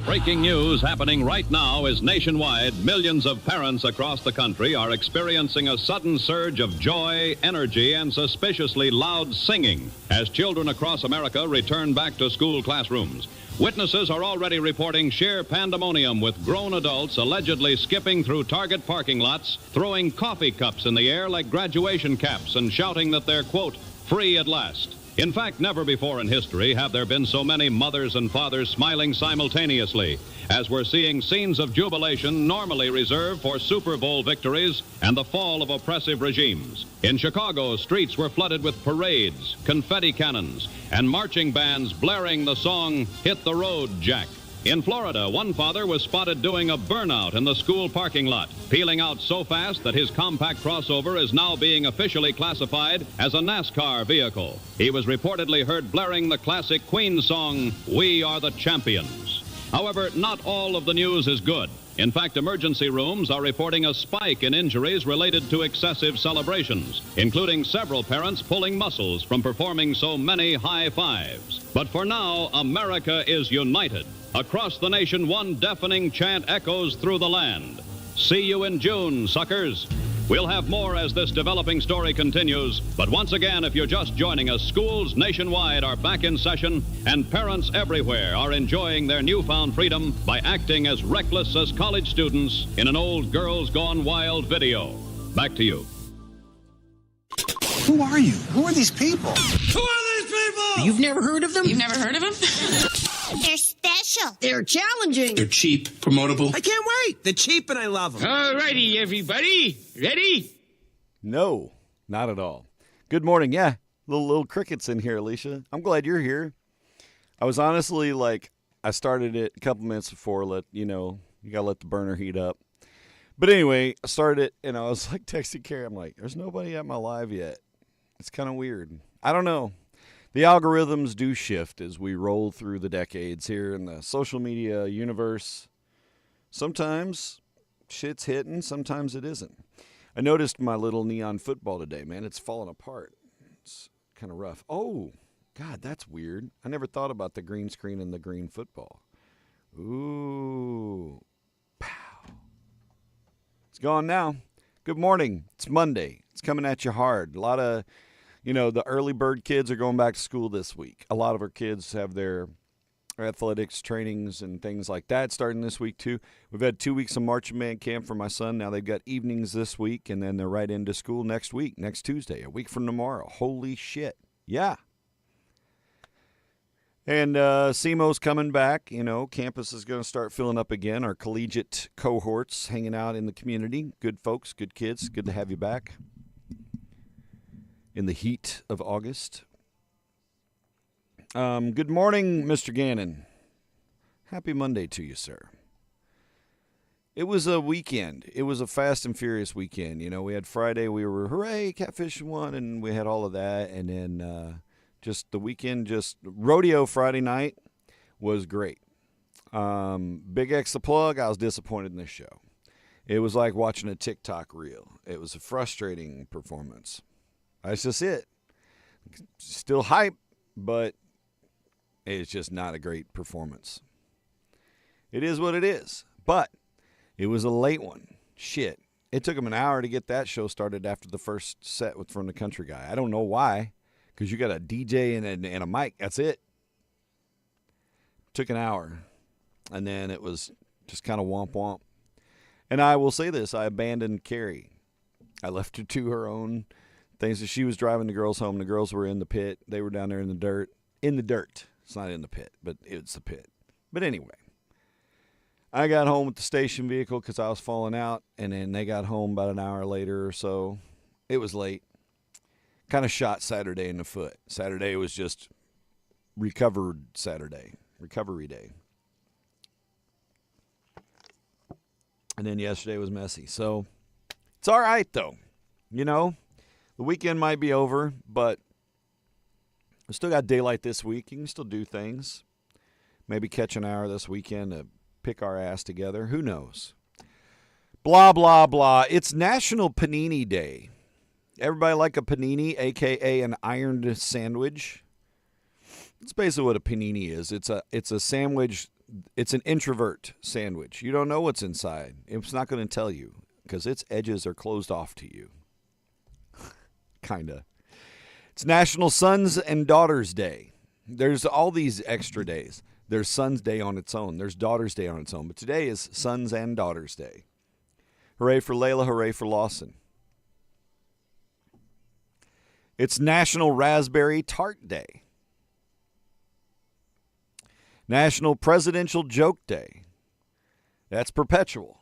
Breaking news happening right now is nationwide. Millions of parents across the country are experiencing a sudden surge of joy, energy, and suspiciously loud singing as children across America return back to school classrooms. Witnesses are already reporting sheer pandemonium with grown adults allegedly skipping through Target parking lots, throwing coffee cups in the air like graduation caps and shouting that they're, quote, free at last. In fact, never before in history have there been so many mothers and fathers smiling simultaneously, as we're seeing scenes of jubilation normally reserved for Super Bowl victories and the fall of oppressive regimes. In Chicago, streets were flooded with parades, confetti cannons, and marching bands blaring the song, Hit the Road, Jack. In Florida, one father was spotted doing a burnout in the school parking lot, peeling out so fast that his compact crossover is now being officially classified as a NASCAR vehicle. He was reportedly heard blaring the classic Queen song, We Are the Champions. However, not all of the news is good. In fact, emergency rooms are reporting a spike in injuries related to excessive celebrations, including several parents pulling muscles from performing so many high fives. But for now, America is united. Across the nation, one deafening chant echoes through the land. See you in June, suckers. We'll have more as this developing story continues. But once again, if you're just joining us, schools nationwide are back in session, and parents everywhere are enjoying their newfound freedom by acting as reckless as college students in an old Girls Gone Wild video. Back to you. Who are you? Who are these people? Who are these people? You've never heard of them? You've never heard of them? They're special. They're challenging. They're cheap, promotable. I can't wait. They're cheap and I love them. All righty, everybody. Ready? No, not at all. Good morning. Yeah, little crickets in here, Alicia. I'm glad you're here. I was honestly I started it a couple minutes before. You got to let the burner heat up. But anyway, I started it, and I was texting Carrie. I'm like, there's nobody at my live yet. It's kind of weird. I don't know. The algorithms do shift as we roll through the decades here in the social media universe. Sometimes shit's hitting, sometimes it isn't. I noticed my little neon football today, man. It's falling apart. It's kind of rough. Oh, God, that's weird. I never thought about the green screen and the green football. Ooh. Pow. It's gone now. Good morning. It's Monday. It's coming at you hard. A lot of... the early bird kids are going back to school this week. A lot of our kids have their athletics trainings and things like that starting this week, too. We've had 2 weeks of marching band camp for my son. Now they've got evenings this week, and then they're right into school next week, next Tuesday, a week from tomorrow. Holy shit. Yeah. And SEMO's coming back. Campus is going to start filling up again. Our collegiate cohorts hanging out in the community. Good folks, good kids. Good to have you back in the heat of August. Good morning, Mr. Gannon. Happy Monday to you, sir. It was a weekend. It was a fast and furious weekend. We had Friday, we were, hooray, catfishing one, and we had all of that. And then just the weekend, just rodeo Friday night was great. Big X the plug, I was disappointed in this show. It was like watching a TikTok reel. It was a frustrating performance. That's just it. Still hype, but it's just not a great performance. It is what it is. But it was a late one. Shit. It took him an hour to get that show started after the first set from the country guy. I don't know why, because you got a DJ and a mic. That's it. Took an hour. And then it was just kind of womp womp. And I will say this. I abandoned Carrie. I left her to her own things. She was driving the girls home. The girls were in the pit. They were down there in the dirt. In the dirt. It's not in the pit, but it's the pit. But anyway, I got home with the station vehicle because I was falling out, and then they got home about an hour later or so. It was late. Kind of shot Saturday in the foot. Saturday was just recovery day. And then yesterday was messy. So it's all right, though. The weekend might be over, but we still got daylight this week. You can still do things. Maybe catch an hour this weekend to pick our ass together. Who knows? Blah, blah, blah. It's National Panini Day. Everybody like a panini, a.k.a. an ironed sandwich? That's basically what a panini is. It's a sandwich It's an introvert sandwich. You don't know what's inside. It's not going to tell you because its edges are closed off to you. Kinda. It's National Sons and Daughters Day. There's all these extra days. There's Sons Day on its own. There's Daughters Day on its own. But today is Sons and Daughters Day. Hooray for Layla. Hooray for Lawson. It's National Raspberry Tart Day. National Presidential Joke Day. That's perpetual.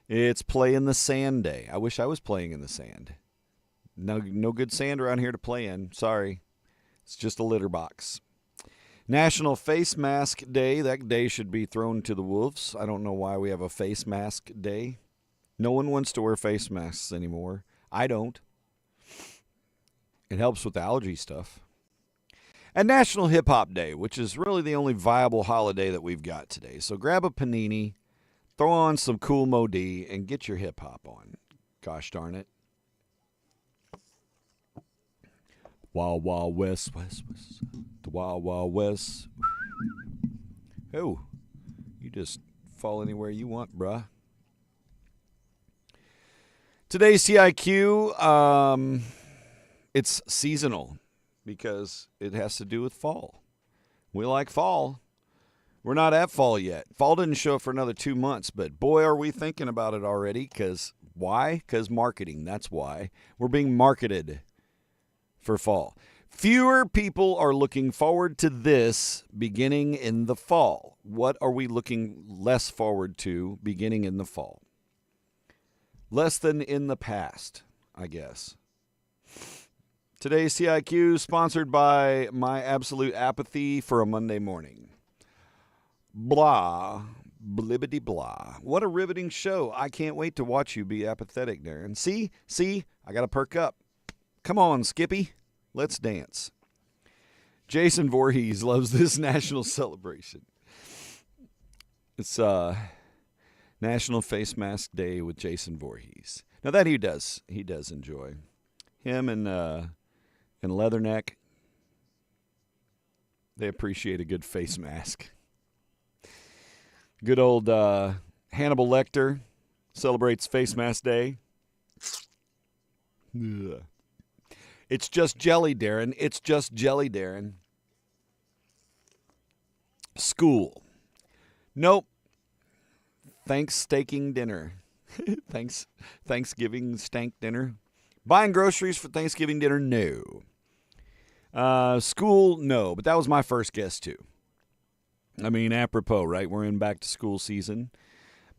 It's Play in the Sand Day. I wish I was playing in the sand. No good sand around here to play in. Sorry. It's just a litter box. National Face Mask Day. That day should be thrown to the wolves. I don't know why we have a face mask day. No one wants to wear face masks anymore. I don't. It helps with allergy stuff. And National Hip Hop Day, which is really the only viable holiday that we've got today. So grab a panini, throw on some Cool Mo-D, and get your hip hop on. Gosh darn it. Wild Wild West, West, West. The Wild Wild West. Oh, you just fall anywhere you want, bruh. Today's TIQ, it's seasonal because it has to do with fall. We like fall. We're not at fall yet. Fall didn't show up for another 2 months, but boy, are we thinking about it already. Because why? Because marketing. That's why. We're being marketed for fall. Fewer people are looking forward to this beginning in the fall. What are we looking less forward to beginning in the fall? Less than in the past, I guess. Today's TIQ sponsored by my absolute apathy for a Monday morning. Blah, blibbity blah. What a riveting show. I can't wait to watch you be apathetic, Darren. See, I got to perk up. Come on, Skippy. Let's dance. Jason Voorhees loves this national celebration. It's National Face Mask Day with Jason Voorhees. Now that he does enjoy. Him and Leatherneck, they appreciate a good face mask. Good old Hannibal Lecter celebrates Face Mask Day. Ugh. It's just jelly, Darren. It's just jelly, Darren. School. Nope. Thanksgiving dinner. Thanksgiving stank dinner. Buying groceries for Thanksgiving dinner? No. School? No. But that was my first guess, too. I mean, apropos, right? We're in back to school season.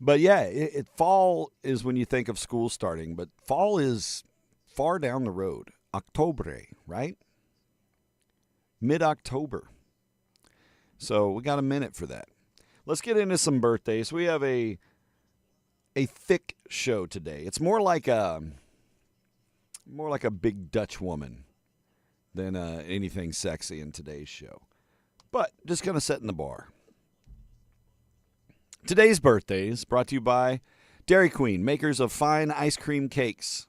But yeah, fall is when you think of school starting. But fall is far down the road. October, right? Mid-October. So we got a minute for that. Let's get into some birthdays. We have a thick show today. It's more like a big Dutch woman than anything sexy in today's show. But just kind of setting the bar. Today's birthdays brought to you by Dairy Queen, makers of fine ice cream cakes.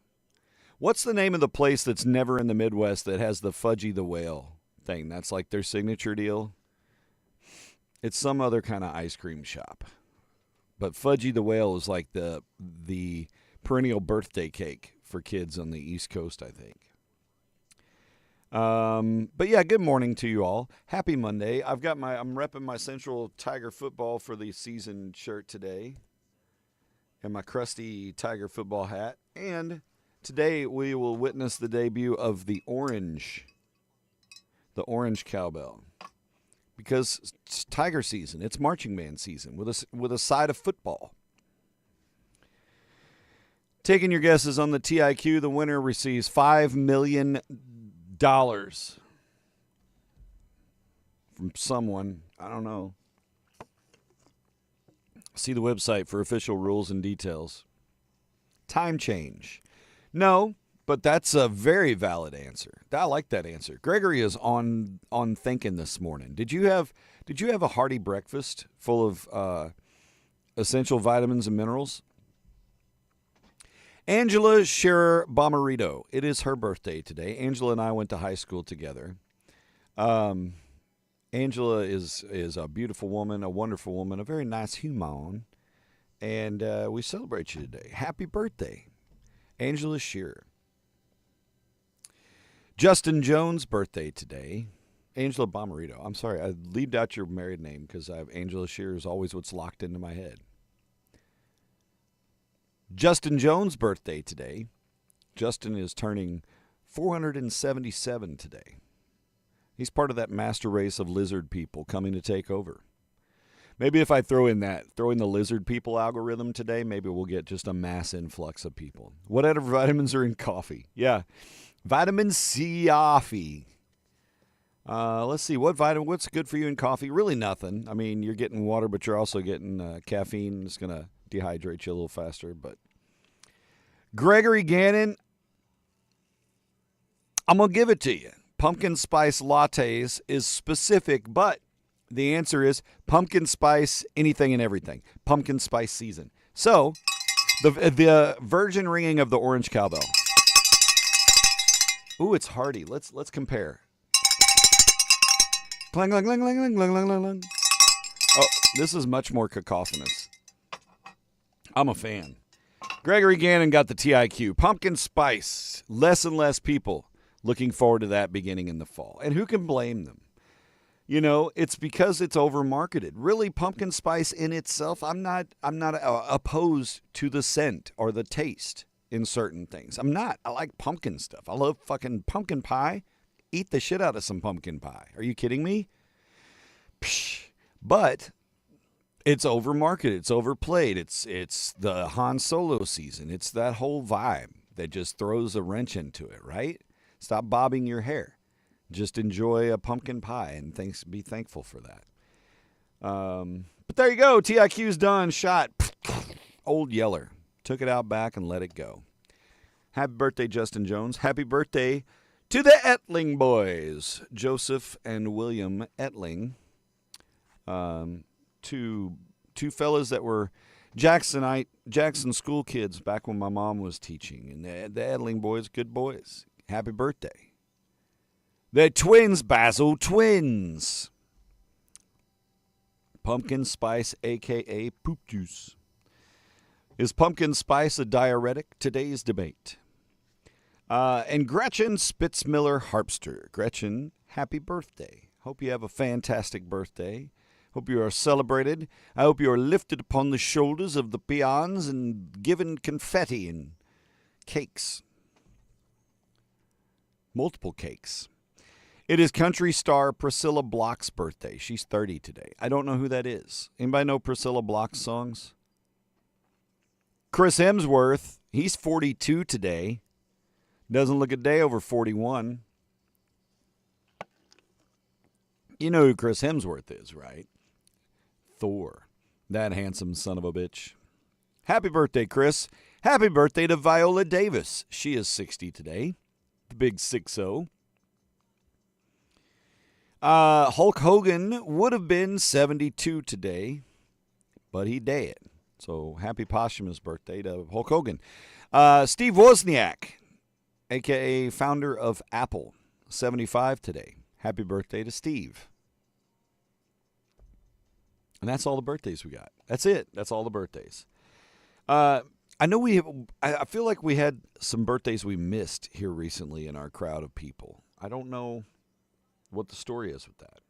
What's the name of the place that's never in the Midwest that has the Fudgy the Whale thing? That's like their signature deal. It's some other kind of ice cream shop. But Fudgy the Whale is like the perennial birthday cake for kids on the East Coast, I think. But yeah, good morning to you all. Happy Monday. I'm repping my Central Tiger football for the season shirt today. And my crusty Tiger football hat. And today we will witness the debut of the orange cowbell. Because it's Tiger season. It's marching band season with a side of football. Taking your guesses on the TIQ, the winner receives $5 million from someone. I don't know. See the website for official rules and details. Time change. No, but that's a very valid answer. I like that answer. Gregory is on thinking this morning. Did you have a hearty breakfast full of essential vitamins and minerals? Angela Scherer Bomarito. It is her birthday today. Angela and I went to high school together. And Angela is a beautiful woman, a wonderful woman, a very nice human, and we celebrate you today. Happy birthday, Angela Shearer. Justin Jones' birthday today. Angela Bomarito. I'm sorry, I leaved out your married name because I have Angela Shearer is always what's locked into my head. Justin Jones' birthday today. Justin is turning 477 today. He's part of that master race of lizard people coming to take over. Maybe if I throw in the lizard people algorithm today, maybe we'll get just a mass influx of people. Whatever vitamins are in coffee. Yeah, vitamin C coffee. Let's see, what's good for you in coffee? Really nothing. I mean, you're getting water, but you're also getting caffeine. It's going to dehydrate you a little faster. But Gregory Gannon, I'm going to give it to you. Pumpkin spice lattes is specific, but the answer is pumpkin spice anything and everything. Pumpkin spice season. So, the virgin ringing of the orange cowbell. Ooh, it's hearty. Let's compare. Clang, clang, clang, clang, clang, clang, clang, clang. Oh, this is much more cacophonous. I'm a fan. Gregory Gannon got the TIQ. Pumpkin spice. Less and less people looking forward to that beginning in the fall. And who can blame them? You know, it's because it's over-marketed. Really, pumpkin spice in itself, I'm not opposed to the scent or the taste in certain things. I'm not. I like pumpkin stuff. I love fucking pumpkin pie. Eat the shit out of some pumpkin pie. Are you kidding me? Psh. But it's over-marketed. It's overplayed. It's the Han Solo season. It's that whole vibe that just throws a wrench into it, right? Stop bobbing your hair. Just enjoy a pumpkin pie and be thankful for that. But there you go. TIQ's done. Shot. Old Yeller. Took it out back and let it go. Happy birthday, Justin Jones. Happy birthday to the Etling boys. Joseph and William Etling. Two fellas that were Jackson school kids back when my mom was teaching. And the Etling boys, good boys. Happy birthday. They're twins, Basil, twins. Pumpkin spice, a.k.a. poop juice. Is pumpkin spice a diuretic? Today's debate. And Gretchen Spitzmiller Harpster. Gretchen, happy birthday. Hope you have a fantastic birthday. Hope you are celebrated. I hope you are lifted upon the shoulders of the peons and given confetti and cakes. Multiple cakes. It is country star Priscilla Block's birthday. She's 30 today. I don't know who that is. Anybody know Priscilla Block's songs? Chris Hemsworth, he's 42 today. Doesn't look a day over 41. You know who Chris Hemsworth is, right? Thor. That handsome son of a bitch. Happy birthday, Chris. Happy birthday to Viola Davis. She is 60 today. The big 6-0. Hulk Hogan would have been 72 today, but he dead. So happy posthumous birthday to Hulk Hogan. Steve Wozniak, a.k.a. founder of Apple, 75 today. Happy birthday to Steve. And that's all the birthdays we got. That's it. That's all the birthdays. I know I feel like we had some birthdays we missed here recently in our crowd of people. I don't know what the story is with that.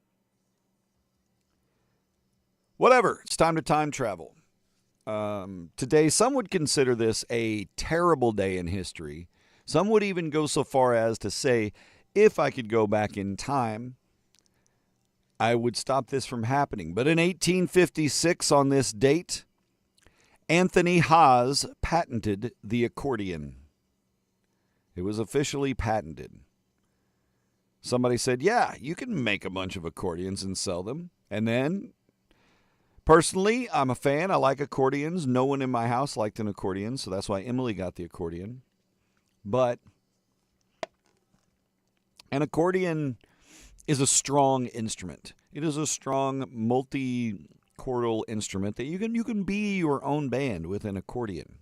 Whatever. It's time to time travel. Today, some would consider this a terrible day in history. Some would even go so far as to say, if I could go back in time, I would stop this from happening. But in 1856, on this date, Anthony Haas patented the accordion. It was officially patented. Somebody said, yeah, you can make a bunch of accordions and sell them. And then, personally, I'm a fan. I like accordions. No one in my house liked an accordion, so that's why Emily got the accordion. But an accordion is a strong instrument. It is a strong multi-chordal instrument that you can be your own band with an accordion.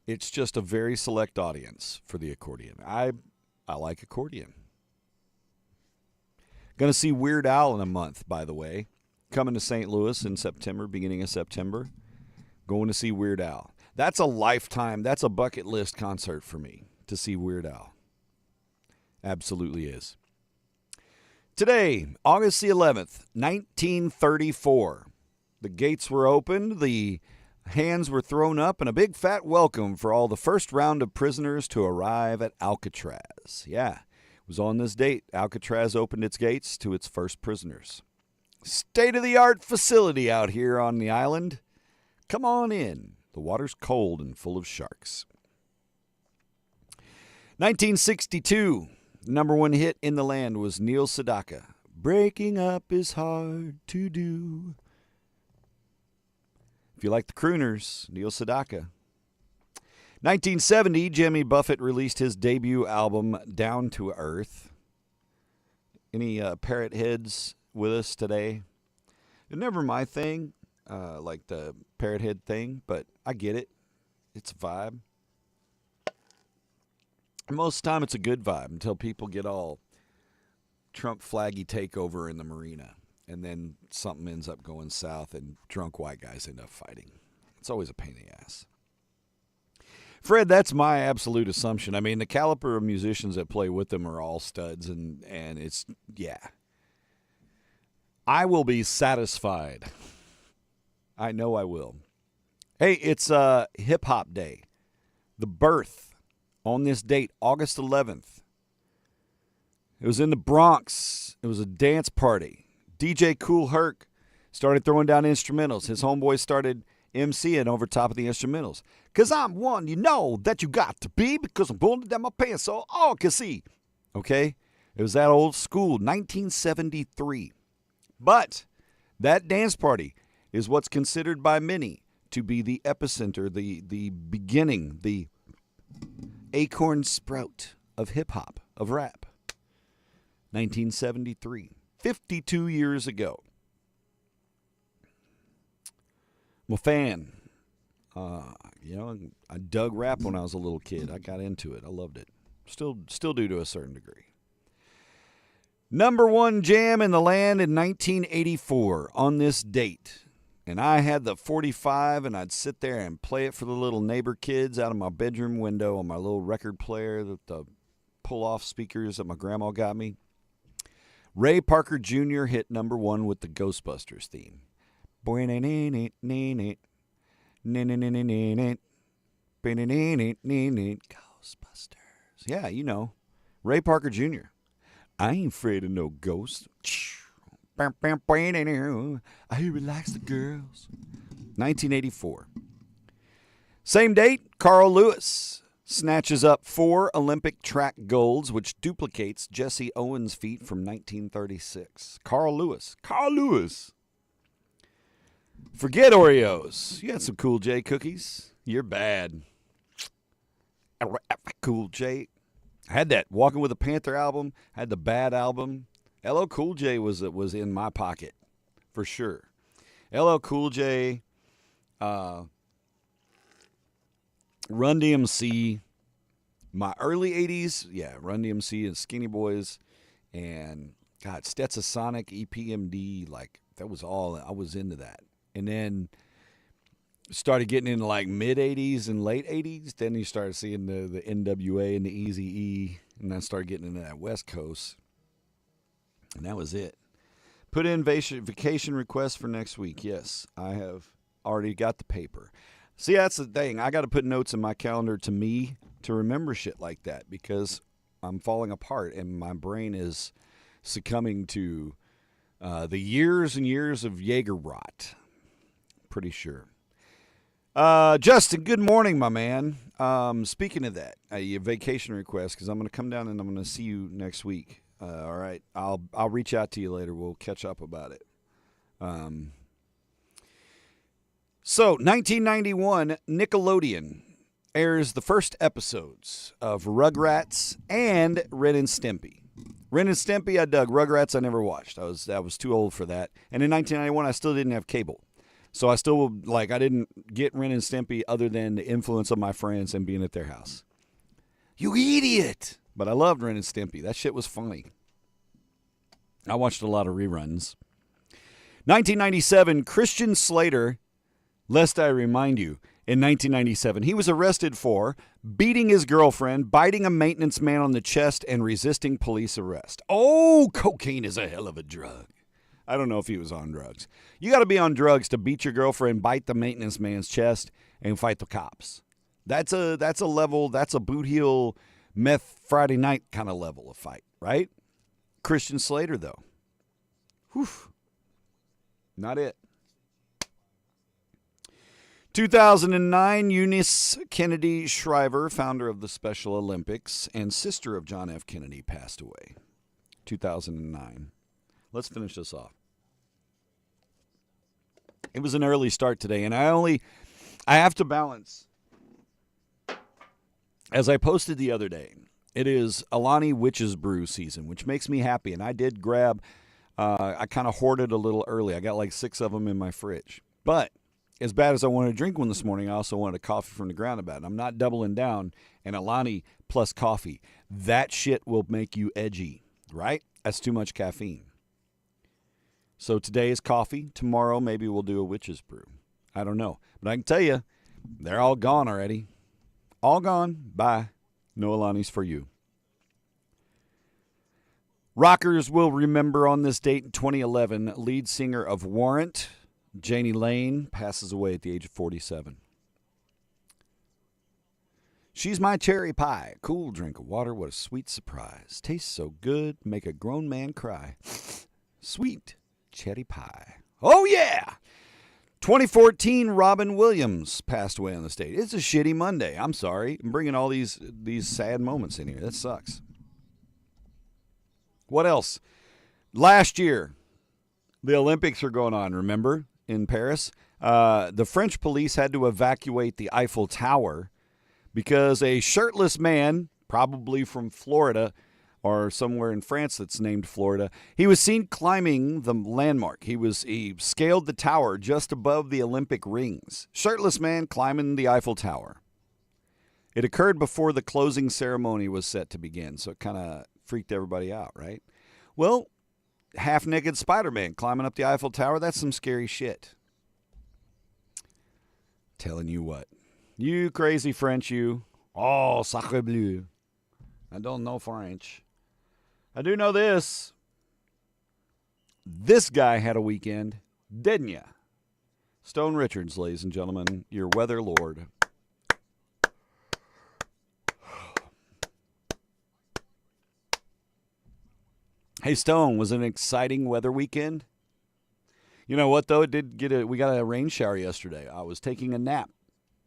It's just a very select audience for the accordion. I like accordion. Going to see Weird Al in a month, by the way. Coming to St. Louis in September, beginning of September. Going to see Weird Al. That's a lifetime, that's a bucket list concert for me, to see Weird Al. Absolutely is. Today, August the 11th, 1934. The gates were opened, the hands were thrown up, and a big fat welcome for all the first round of prisoners to arrive at Alcatraz. Yeah, it was on this date Alcatraz opened its gates to its first prisoners. State-of-the-art facility out here on the island. Come on in. The water's cold and full of sharks. 1962, number one hit in the land was Neil Sedaka. Breaking up is hard to do. If you like the crooners, Neil Sedaka. 1970, Jimmy Buffett released his debut album, Down to Earth. Any parrot heads with us today? It's never my thing, like the parrot head thing, but I get it. It's a vibe. Most of the time it's a good vibe until people get all Trump flaggy takeover in the marina. And then something ends up going south and drunk white guys end up fighting. It's always a pain in the ass. Fred, that's my absolute assumption. I mean, the caliber of musicians that play with them are all studs, and it's, yeah. I will be satisfied. I know I will. Hey, it's Hip-Hop Day. The birth on this date, August 11th. It was in the Bronx. It was a dance party. DJ Kool Herc started throwing down instrumentals. His homeboys started MCing over top of the instrumentals. Because I'm one you know that you got to be because I'm pulling down my pants so all can see. Okay? It was that old school, 1973. But that dance party is what's considered by many to be the epicenter, the beginning, the acorn sprout of hip-hop, of rap. 1973. 52 years ago. I'm a fan. I dug rap when I was a little kid. I got into it. I loved it. Still do to a certain degree. Number one jam in the land in 1984 on this date. And I had the 45 and I'd sit there and play it for the little neighbor kids out of my bedroom window on my little record player, the pull-off speakers that my grandma got me. Ray Parker Jr. hit number one with the Ghostbusters theme. Ghostbusters. Yeah, you know. Ray Parker Jr. I ain't afraid of no ghosts. I relax the girls. 1984. Same date, Carl Lewis snatches up 4 Olympic track golds, which duplicates Jesse Owens' feat from 1936. Carl Lewis. Forget Oreos. You had some Cool J cookies. You're bad. Cool J. I had that Walking with a Panther album. I had the Bad album. LL Cool J was in my pocket, for sure. LL Cool J, Run DMC, my early 80s, yeah, Run DMC and Skinny Boys, and, God, Stetsasonic, EPMD, like, that was all, I was into that. And then started getting into, like, mid-80s and late 80s, then you started seeing the NWA and the Eazy-E, and then started getting into that West Coast, and that was it. Put in vacation request for next week, yes, I have already got the paper. See, that's the thing. I got to put notes in my calendar to me to remember shit like that because I'm falling apart and my brain is succumbing to the years and years of Jaeger rot. Pretty sure. Justin, good morning, my man. Speaking of that, your vacation request, because I'm going to come down and I'm going to see you next week. All right, I'll reach out to you later. We'll catch up about it. So, 1991, Nickelodeon airs the first episodes of Rugrats and Ren and Stimpy. Ren and Stimpy, I dug. Rugrats, I never watched. I was too old for that. And in 1991, I still didn't have cable. So I still, I didn't get Ren and Stimpy other than the influence of my friends and being at their house. You idiot! But I loved Ren and Stimpy. That shit was funny. I watched a lot of reruns. 1997, Christian Slater, lest I remind you, in 1997, he was arrested for beating his girlfriend, biting a maintenance man on the chest, and resisting police arrest. Oh, cocaine is a hell of a drug. I don't know if he was on drugs. You got to be on drugs to beat your girlfriend, bite the maintenance man's chest, and fight the cops. That's a level, that's a boot heel meth Friday night kind of level of fight, right? Christian Slater, though. Whew. Not it. 2009, Eunice Kennedy Shriver, founder of the Special Olympics and sister of John F. Kennedy, passed away. 2009. Let's finish this off. It was an early start today, and I have to balance. As I posted the other day, it is Alani Witch's Brew season, which makes me happy, and I did grab, I kind of hoarded a little early. I got like 6 of them in my fridge. But as bad as I wanted to drink one this morning, I also wanted a coffee from the ground about it. I'm not doubling down, and Alani plus coffee. That shit will make you edgy, right? That's too much caffeine. So today is coffee. Tomorrow maybe we'll do a witch's brew. I don't know. But I can tell you, they're all gone already. All gone. Bye. No Alani's for you. Rockers will remember on this date in 2011, lead singer of Warrant, Janie Lane, passes away at the age of 47. She's my cherry pie. Cool drink of water. What a sweet surprise. Tastes so good. Make a grown man cry. Sweet cherry pie. Oh, yeah. 2014, Robin Williams passed away on the stage. It's a shitty Monday. I'm sorry. I'm bringing all these sad moments in here. That sucks. What else? Last year, the Olympics are going on, remember, in Paris? The French police had to evacuate the Eiffel Tower because a shirtless man, probably from Florida or somewhere in France that's named Florida, he was seen climbing the landmark. He scaled the tower just above the Olympic rings. Shirtless man climbing the Eiffel Tower. It occurred before the closing ceremony was set to begin, so it kind of freaked everybody out, right? Well, half-naked Spider-Man climbing up the Eiffel Tower, that's some scary shit. Telling you what. You crazy French, you. Oh, sacre bleu. I don't know French. I do know this. This guy had a weekend, didn't ya? Stone Richards, ladies and gentlemen, your weather lord. Hey, Stone, was it an exciting weather weekend? You know what, though? We got a rain shower yesterday. I was taking a nap.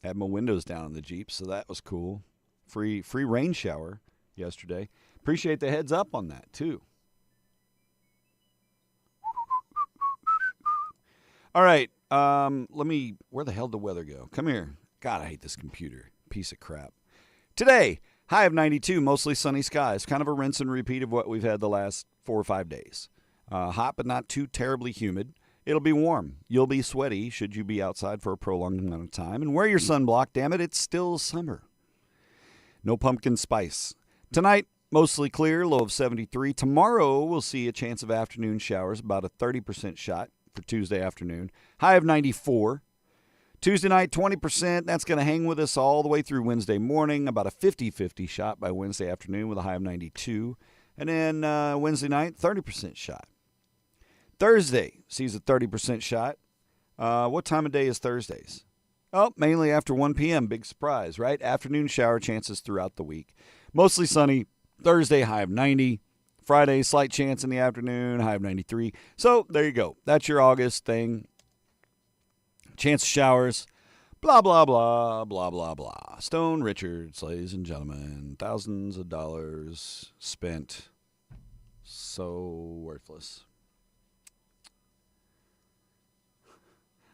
Had my windows down in the Jeep, so that was cool. Free rain shower yesterday. Appreciate the heads up on that, too. All right. Where the hell did the weather go? Come here. God, I hate this computer. Piece of crap. Today, high of 92, mostly sunny skies. Kind of a rinse and repeat of what we've had the last 4 or 5 days. Hot, but not too terribly humid. It'll be warm. You'll be sweaty should you be outside for a prolonged amount of time. And wear your sunblock, damn it. It's still summer. No pumpkin spice. Tonight, mostly clear, low of 73. Tomorrow, we'll see a chance of afternoon showers, about a 30% shot for Tuesday afternoon. High of 94. Tuesday night, 20%. That's going to hang with us all the way through Wednesday morning. About a 50-50 shot by Wednesday afternoon with a high of 92. And then Wednesday night, 30% shot. Thursday sees a 30% shot. What time of day is Thursdays? Oh, mainly after 1 p.m. Big surprise, right? Afternoon shower chances throughout the week. Mostly sunny. Thursday, high of 90. Friday, slight chance in the afternoon, high of 93. So there you go. That's your August thing. Chance of showers. Blah, blah, blah, blah, blah, blah. Stone Richards, ladies and gentlemen. Thousands of dollars spent. So worthless.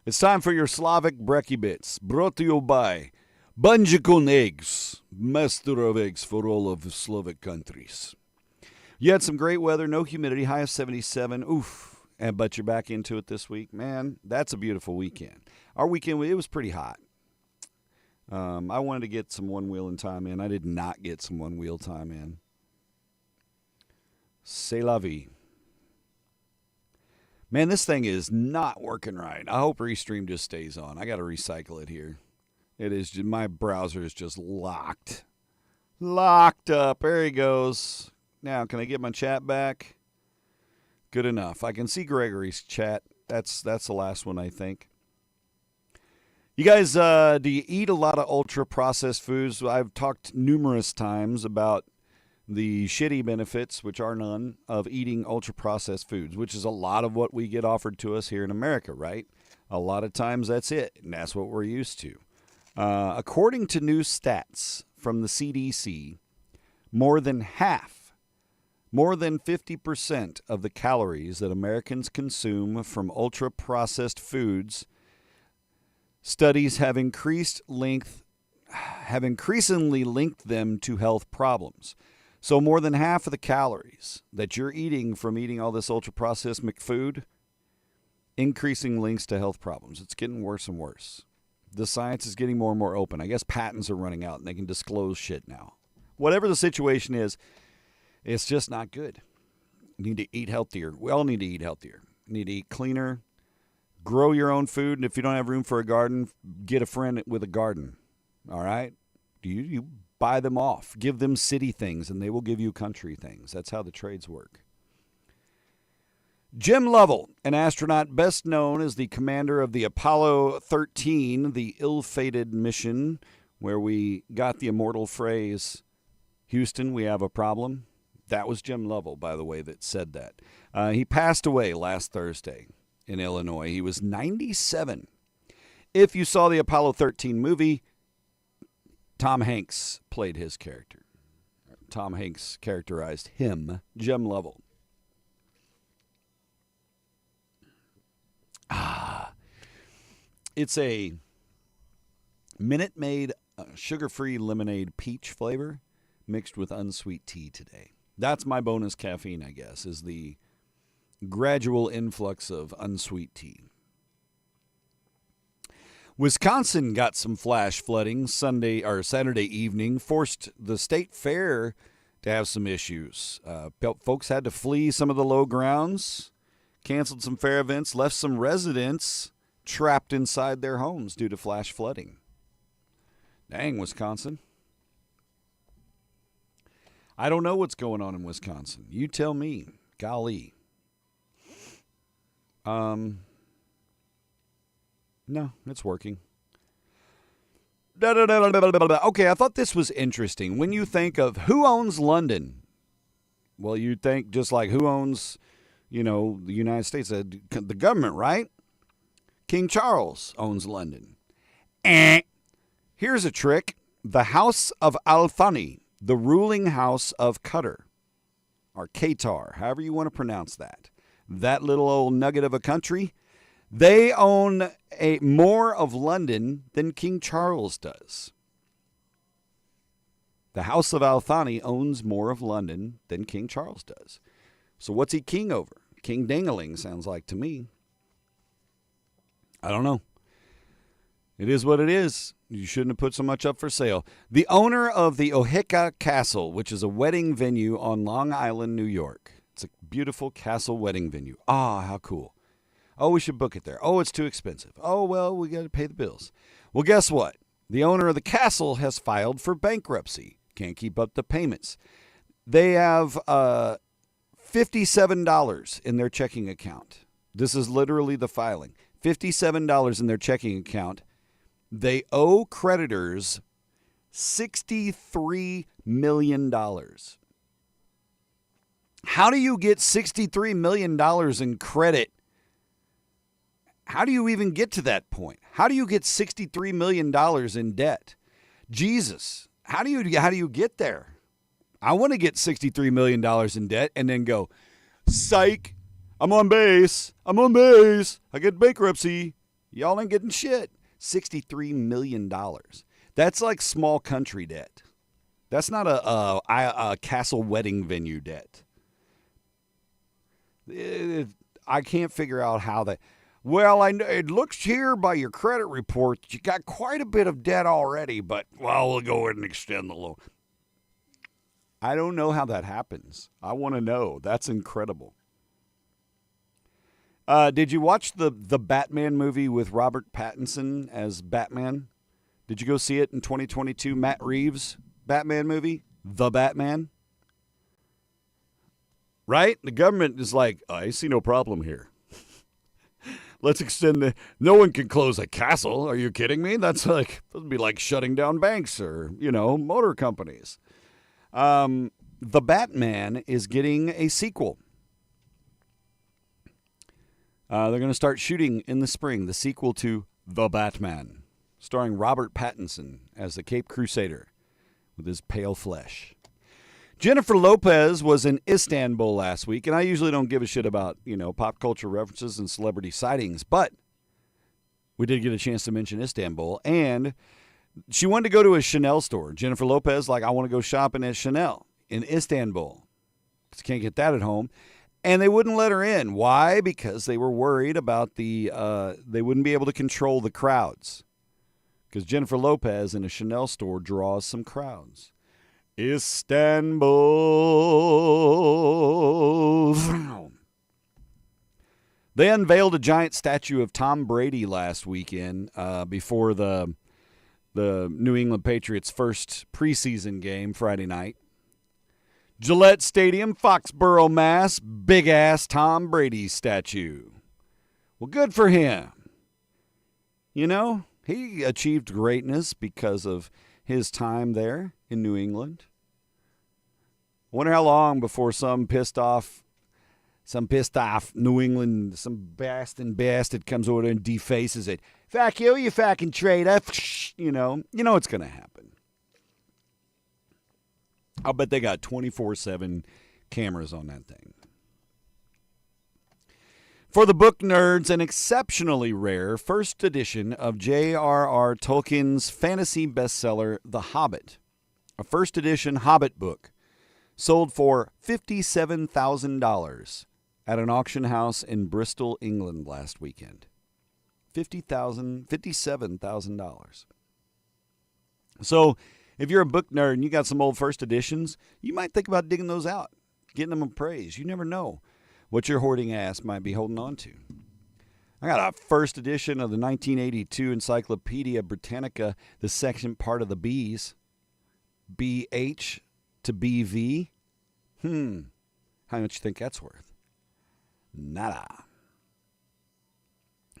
It's time for your Slavic brekkie bits, brought to you by Banjikon Eggs, master of eggs for all of Slavic countries. You had some great weather, no humidity, high of 77. Oof. But you're back into it this week. Man, that's a beautiful weekend. Our weekend, it was pretty hot. I wanted to get some one-wheeling time in. I did not get some one-wheel time in. C'est la vie. Man, this thing is not working right. I hope Restream just stays on. I got to recycle it here. It is. My browser is just locked. Locked up. There he goes. Now, can I get my chat back? Good enough. I can see Gregory's chat. That's the last one, I think. You guys, do you eat a lot of ultra-processed foods? I've talked numerous times about the shitty benefits, which are none, of eating ultra-processed foods, which is a lot of what we get offered to us here in America, right? A lot of times that's it, and that's what we're used to. According to new stats from the CDC, more than 50% of the calories that Americans consume from ultra-processed foods, studies have increasingly linked them to health problems. So more than half of the calories that you're eating from eating all this ultra-processed food, increasing links to health problems. It's getting worse and worse. The science is getting more and more open. I guess patents are running out and they can disclose shit now. Whatever the situation is, it's just not good. You need to eat healthier. We all need to eat healthier. You need to eat cleaner. Grow your own food. And if you don't have room for a garden, get a friend with a garden. All right? You buy them off. Give them city things, and they will give you country things. That's how the trades work. Jim Lovell, an astronaut best known as the commander of the Apollo 13, the ill-fated mission where we got the immortal phrase, Houston, we have a problem. That was Jim Lovell, by the way, that said that. He passed away last Thursday in Illinois. He was 97. If you saw the Apollo 13 movie, Tom Hanks played his character. Tom Hanks characterized him, Jim Lovell. It's a Minute Maid sugar-free lemonade peach flavor mixed with unsweet tea today. That's my bonus caffeine, I guess, is the gradual influx of unsweet tea. Wisconsin got some flash flooding Saturday evening, forced the state fair to have some issues. Folks had to flee some of the low grounds, canceled some fair events, left some residents trapped inside their homes due to flash flooding. Dang, Wisconsin. I don't know what's going on in Wisconsin. You tell me. Golly. No, it's working. Okay, I thought this was interesting. When you think of who owns London, well, you think just like who owns, the United States, the government, right? King Charles owns London. Here's a trick. The House of Al Thani, the ruling house of Qatar, or Qatar, however you want to pronounce that. That little old nugget of a country, they own more of London than King Charles does. The House of Al Thani owns more of London than King Charles does. So what's he king over? King Dingaling sounds like to me. I don't know. It is what it is. You shouldn't have put so much up for sale. The owner of the Oheka Castle, which is a wedding venue on Long Island, New York. It's a beautiful castle wedding venue. How cool. Oh, we should book it there. Oh, it's too expensive. Oh, well, we got to pay the bills. Well, guess what? The owner of the castle has filed for bankruptcy. Can't keep up the payments. They have $57 in their checking account. This is literally the filing. $57 in their checking account. They owe creditors $63 million. How do you get $63 million in credit? How do you even get to that point? How do you get $63 million in debt? Jesus, how do you get there? I want to get $63 million in debt and then go, psych, I'm on base. I get bankruptcy. Y'all ain't getting shit. $63 million. That's like small country debt. That's not a castle wedding venue debt. I can't figure out how that. Well, it looks here by your credit report that you got quite a bit of debt already, but, well, we'll go ahead and extend the loan. I don't know how that happens. I want to know. That's incredible. Did you watch the Batman movie with Robert Pattinson as Batman? Did you go see it in 2022? Matt Reeves' Batman movie, The Batman? Right? The government is like, I see no problem here. Let's extend no one can close a castle. Are you kidding me? That would be like shutting down banks or, motor companies. The Batman is getting a sequel. They're going to start shooting in the spring, the sequel to The Batman, starring Robert Pattinson as the Cape Crusader with his pale flesh. Jennifer Lopez was in Istanbul last week, and I usually don't give a shit about, pop culture references and celebrity sightings, but we did get a chance to mention Istanbul, and she wanted to go to a Chanel store. Jennifer Lopez, I want to go shopping at Chanel in Istanbul. Because can't get that at home. And they wouldn't let her in. Why? Because they were worried about they wouldn't be able to control the crowds. Because Jennifer Lopez in a Chanel store draws some crowds. Istanbul. They unveiled a giant statue of Tom Brady last weekend before the New England Patriots' first preseason game Friday night. Gillette Stadium, Foxborough, Mass. Big-ass Tom Brady statue. Well, good for him. He achieved greatness because of his time there in New England. I wonder how long before some pissed off New England, some bastard comes over and defaces it. Fuck you, you fucking traitor. You know it's going to happen. I'll bet they got 24/7 cameras on that thing. For the book nerds, an exceptionally rare first edition of J.R.R. Tolkien's fantasy bestseller, The Hobbit. A first edition Hobbit book sold for $57,000 at an auction house in Bristol, England last weekend. $57,000. So, if you're a book nerd and you got some old first editions, you might think about digging those out, getting them appraised. You never know what your hoarding ass might be holding on to. I got a first edition of the 1982 Encyclopedia Britannica, the section part of the B's. BH to BV. How much you think that's worth? Nada.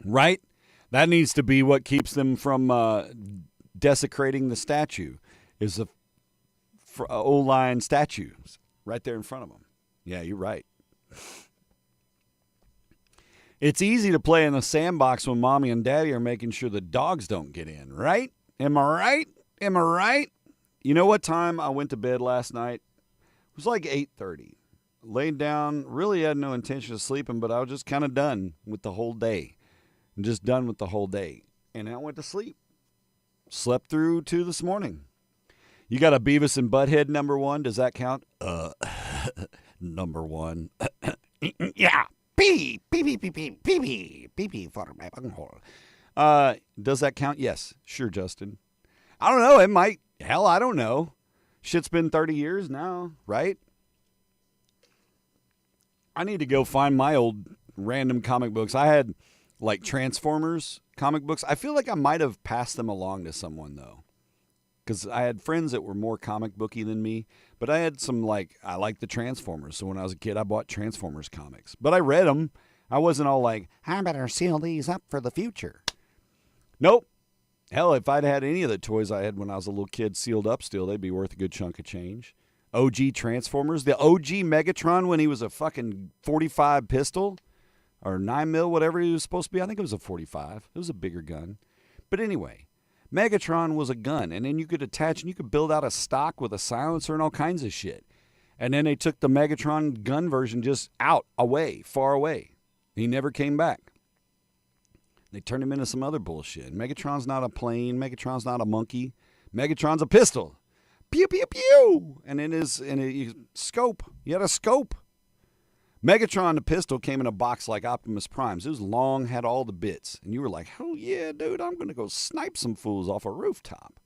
Right? That needs to be what keeps them from desecrating the statue. Is the O-line statues right there in front of them. Yeah, you're right. It's easy to play in the sandbox when mommy and daddy are making sure the dogs don't get in, right? Am I right? You know what time I went to bed last night? It was like 8:30. Laid down, really had no intention of sleeping, but I was just kind of done with the whole day. And I went to sleep. Slept through to this morning. You got a Beavis and Butthead number 1. Does that count? Number 1. Yeah. Pee for my bunghole. Does that count? Yes. Sure, Justin. I don't know. It might. Hell, I don't know. Shit's been 30 years now, right? I need to go find my old random comic books. I had Transformers comic books. I feel like I might have passed them along to someone, though. Because I had friends that were more comic booky than me. But I had some, I liked the Transformers. So when I was a kid, I bought Transformers comics. But I read them. I wasn't all like, I better seal these up for the future. Nope. Hell, if I'd had any of the toys I had when I was a little kid sealed up still, they'd be worth a good chunk of change. OG Transformers. The OG Megatron when he was a fucking 45 pistol. Or 9mm, whatever he was supposed to be. I think it was a 45. It was a bigger gun. But anyway. Megatron was a gun, and then you could attach and you could build out a stock with a silencer and all kinds of shit. And then they took the Megatron gun version just out, away, far away. He never came back. They turned him into some other bullshit. Megatron's not a plane. Megatron's not a monkey. Megatron's a pistol. Pew, pew, pew. And in his scope, he had a scope. Megatron, the pistol, came in a box like Optimus Prime's. It was long, had all the bits. And you were like, hell yeah, dude, I'm going to go snipe some fools off a rooftop.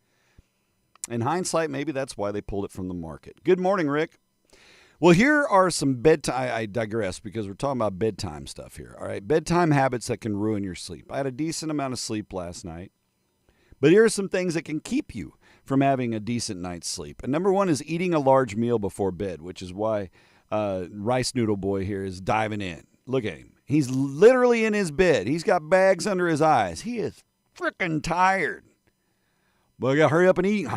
In hindsight, maybe that's why they pulled it from the market. Good morning, Rick. Well, here are some bedtime. I digress because we're talking about bedtime stuff here. All right. Bedtime habits that can ruin your sleep. I had a decent amount of sleep last night, but here are some things that can keep you from having a decent night's sleep. And number one is eating a large meal before bed, which is why Rice Noodle Boy here is diving in. Look at him. He's literally in his bed. He's got bags under his eyes. He is freaking tired. But I got to hurry up and eat.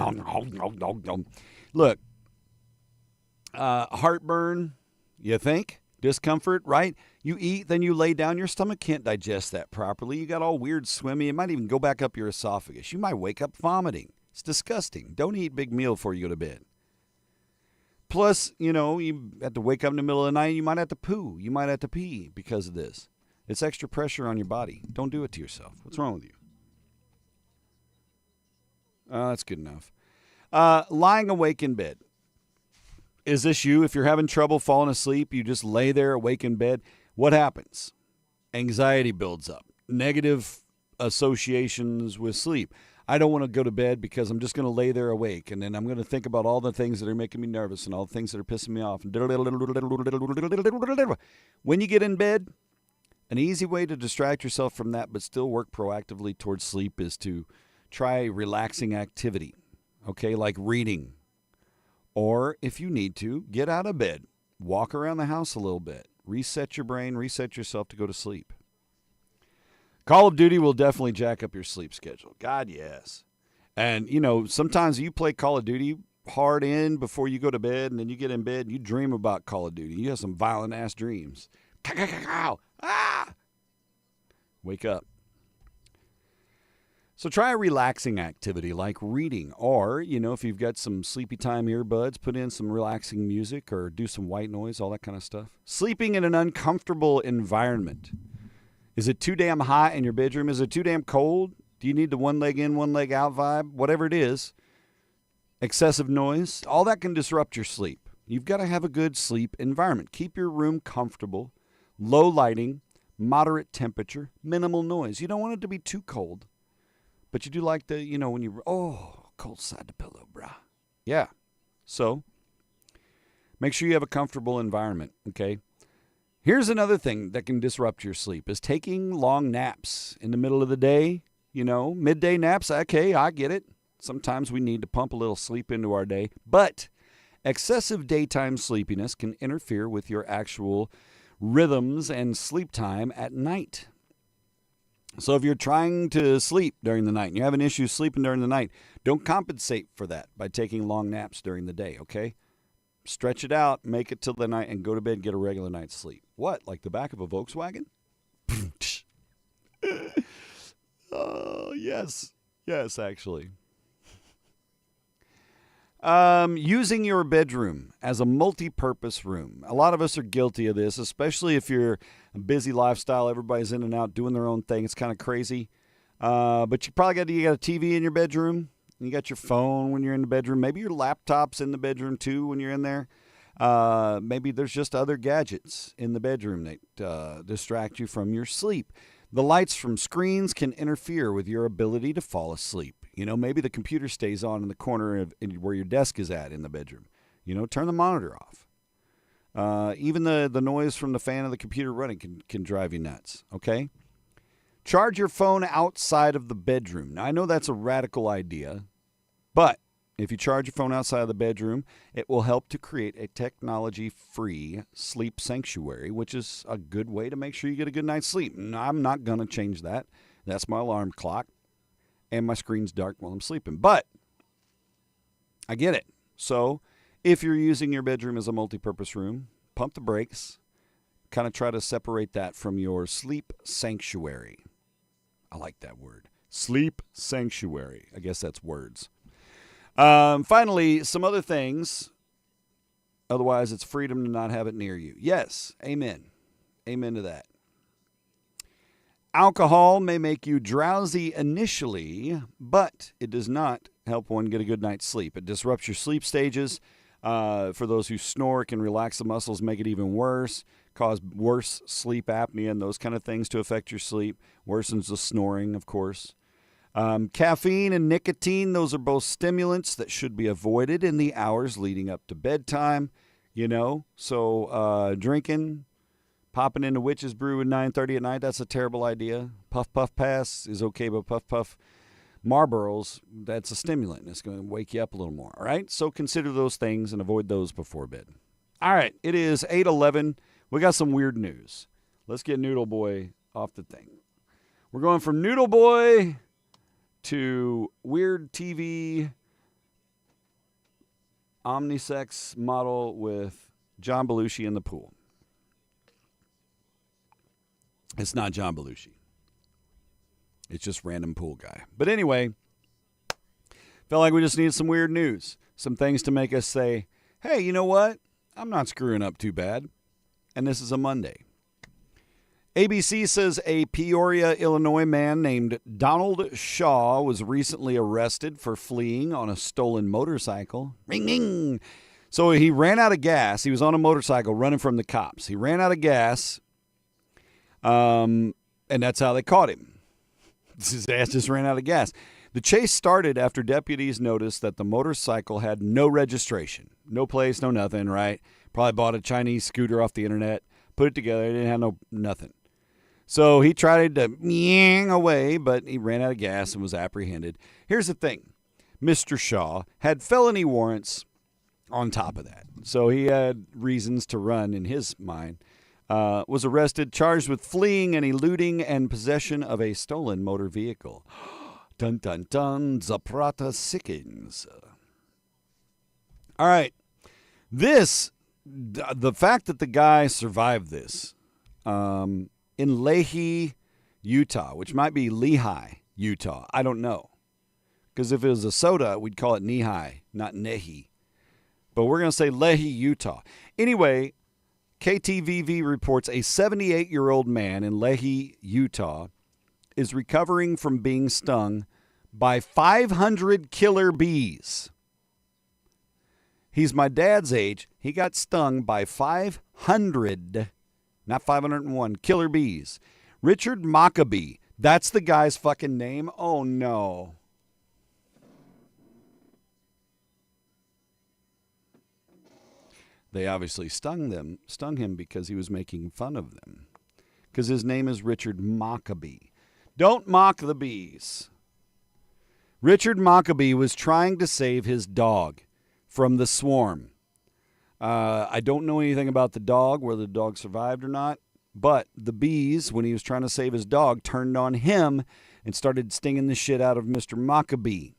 Look. Heartburn, you think? Discomfort, right? You eat, then you lay down. Your stomach can't digest that properly. You got all weird swimmy. It might even go back up your esophagus. You might wake up vomiting. It's disgusting. Don't eat big meal before you go to bed. Plus, you have to wake up in the middle of the night. You might have to poo. You might have to pee because of this. It's extra pressure on your body. Don't do it to yourself. What's wrong with you? That's good enough. Lying awake in bed. Is this you? If you're having trouble falling asleep, you just lay there awake in bed. What happens? Anxiety builds up. Negative associations with sleep. I don't want to go to bed because I'm just going to lay there awake, and then I'm going to think about all the things that are making me nervous and all the things that are pissing me off. When you get in bed, an easy way to distract yourself from that but still work proactively towards sleep is to try relaxing activity, okay, like reading. Or, if you need to, get out of bed, walk around the house a little bit, reset your brain, reset yourself to go to sleep. Call of Duty will definitely jack up your sleep schedule. God, yes. And, sometimes you play Call of Duty hard in before you go to bed, and then you get in bed and you dream about Call of Duty. You have some violent-ass dreams. Wake up. So try a relaxing activity like reading, or, if you've got some sleepy time earbuds, put in some relaxing music or do some white noise, all that kind of stuff. Sleeping in an uncomfortable environment. Is it too damn hot in your bedroom? Is it too damn cold? Do you need the one leg in, one leg out vibe? Whatever it is. Excessive noise, all that can disrupt your sleep. You've got to have a good sleep environment. Keep your room comfortable, low lighting, moderate temperature, minimal noise. You don't want it to be too cold. But you do like when you, cold side the pillow, brah. Yeah. So, make sure you have a comfortable environment, okay? Here's another thing that can disrupt your sleep is taking long naps in the middle of the day. Midday naps, okay, I get it. Sometimes we need to pump a little sleep into our day. But excessive daytime sleepiness can interfere with your actual rhythms and sleep time at night. So if you're trying to sleep during the night and you're having issues sleeping during the night, don't compensate for that by taking long naps during the day, okay? Stretch it out, make it till the night, and go to bed and get a regular night's sleep. What, like the back of a Volkswagen? Oh, yes. Yes, actually. Using your bedroom as a multi-purpose room. A lot of us are guilty of this, especially if you're a busy lifestyle. Everybody's in and out doing their own thing. It's kind of crazy. But you probably got a TV in your bedroom. You got your phone when you're in the bedroom. Maybe your laptop's in the bedroom too when you're in there. Maybe there's just other gadgets in the bedroom that distract you from your sleep. The lights from screens can interfere with your ability to fall asleep. Maybe the computer stays on in the corner where your desk is at in the bedroom. Turn the monitor off. Even the noise from the fan of the computer running can drive you nuts, okay? Charge your phone outside of the bedroom. Now, I know that's a radical idea, but if you charge your phone outside of the bedroom, it will help to create a technology-free sleep sanctuary, which is a good way to make sure you get a good night's sleep. I'm not going to change that. That's my alarm clock, and my screen's dark while I'm sleeping. But I get it. So if you're using your bedroom as a multi-purpose room, pump the brakes. Kind of try to separate that from your sleep sanctuary. I like that word. Sleep sanctuary. I guess that's words. Finally, some other things. Otherwise, it's freedom to not have it near you. Yes, amen. Amen to that. Alcohol may make you drowsy initially, but it does not help one get a good night's sleep. It disrupts your sleep stages. For those who snore, it can relax the muscles, make it even worse, cause worse sleep apnea and those kind of things to affect your sleep. Worsens the snoring, of course. Caffeine and nicotine, those are both stimulants that should be avoided in the hours leading up to bedtime. So drinking, popping into Witch's Brew at 9:30 at night, that's a terrible idea. Puff Puff Pass is okay, but Puff Puff Marlboros, that's a stimulant. It's going to wake you up a little more, all right? So consider those things and avoid those before bed. All right, it is 8:11. We got some weird news. Let's get Noodle Boy off the thing. We're going from Noodle Boy to weird TV omnisex model with John Belushi in the pool. It's not John Belushi. It's just random pool guy. But anyway, felt like we just needed some weird news. Some things to make us say, hey, you know what? I'm not screwing up too bad. And this is a Monday. ABC says a Peoria, Illinois man named Donald Shaw was recently arrested for fleeing on a stolen motorcycle. Ring, ring. So he ran out of gas. He was on a motorcycle running from the cops. He ran out of gas, and that's how they caught him. His ass just ran out of gas. The chase started after deputies noticed that the motorcycle had no registration. No place, no nothing, right? Probably bought a Chinese scooter off the internet, put it together. It didn't have nothing. So he tried to meang away, but he ran out of gas and was apprehended. Here's the thing. Mr. Shaw had felony warrants on top of that. So he had reasons to run in his mind. Was arrested, charged with fleeing and eluding and possession of a stolen motor vehicle. Dun, dun, dun, Zaprata sickens. All right. The fact that the guy survived this in Lehi, Utah, which might be Lehi, Utah. I don't know. Because if it was a soda, we'd call it Nehi, not Nehi. But we're going to say Lehi, Utah. Anyway, KTVV reports a 78-year-old man in Lehi, Utah, is recovering from being stung by 500 killer bees. He's my dad's age. He got stung by 500, not 501, killer bees. Richard Maccabee. That's the guy's fucking name? Oh, no. They obviously stung him because he was making fun of them. Because his name is Richard Maccabee. Don't mock the bees. Richard Maccabee was trying to save his dog from the swarm. I don't know anything about the dog, whether the dog survived or not. But the bees, when he was trying to save his dog, turned on him and started stinging the shit out of Mr. Maccabee.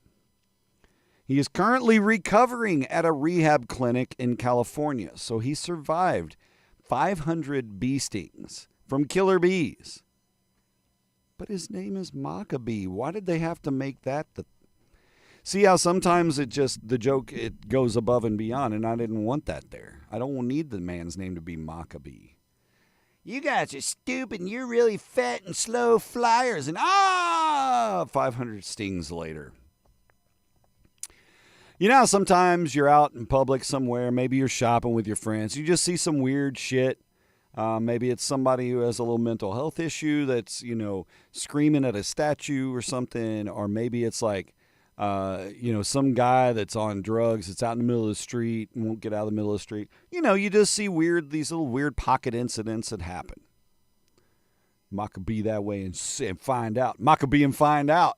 He is currently recovering at a rehab clinic in California. So he survived 500 bee stings from killer bees. But his name is Maccabee. Why did they have to make that the... See how sometimes the joke, it goes above and beyond, and I didn't want that there. I don't need the man's name to be Maccabee. You guys are stupid and you're really fat and slow flyers. And 500 stings later. You know how sometimes you're out in public somewhere, maybe you're shopping with your friends, you just see some weird shit. Maybe it's somebody who has a little mental health issue that's, screaming at a statue or something. Or maybe it's like, some guy that's on drugs that's out in the middle of the street and won't get out of the middle of the street. You just see these little weird pocket incidents that happen. Maccabee that way and find out. Maccabee and find out.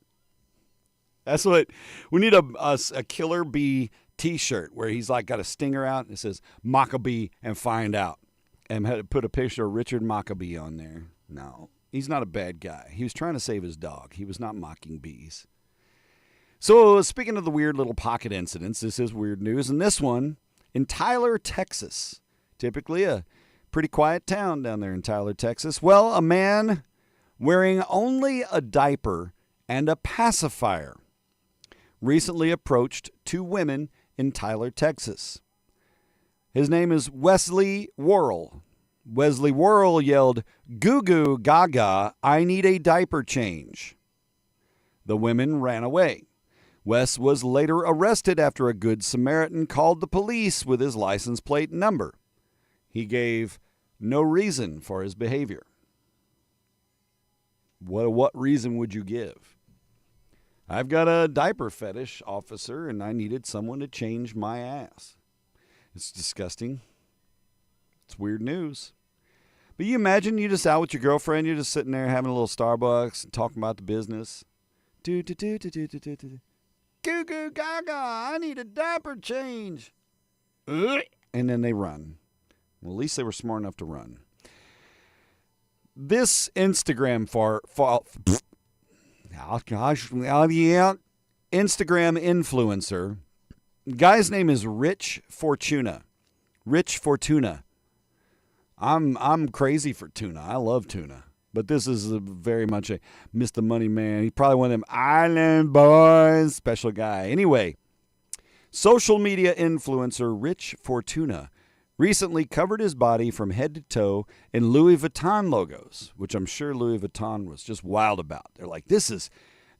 That's what we need, a killer bee T-shirt where he's like got a stinger out and it says Maccabee and find out, and had to put a picture of Richard Maccabee on there. No, he's not a bad guy. He was trying to save his dog. He was not mocking bees. So speaking of the weird little pocket incidents, this is weird news, and this one in Tyler, Texas, typically a pretty quiet town down there in Tyler, Texas. Well, a man wearing only a diaper and a pacifier recently approached two women in Tyler, Texas. His name is Wesley Worrell. Wesley Worrell yelled, "Goo goo gaga, I need a diaper change." The women ran away. Wes was later arrested after a Good Samaritan called the police with his license plate number. He gave no reason for his behavior. What reason would you give? I've got a diaper fetish, officer, and I needed someone to change my ass. It's disgusting. It's weird news. But you imagine you just out with your girlfriend, you're just sitting there having a little Starbucks and talking about the business. Goo goo gaga, I need a diaper change. And then they run. Well, at least they were smart enough to run. This Instagram Instagram influencer, guy's name is Rich Fortuna. Rich Fortuna. I'm crazy for tuna. I love tuna. But this is very much a Mr. Money Man. He's probably one of them island boys special guy. Anyway, social media influencer Rich Fortuna recently covered his body from head to toe in Louis Vuitton logos, which I'm sure Louis Vuitton was just wild about. They're like, this is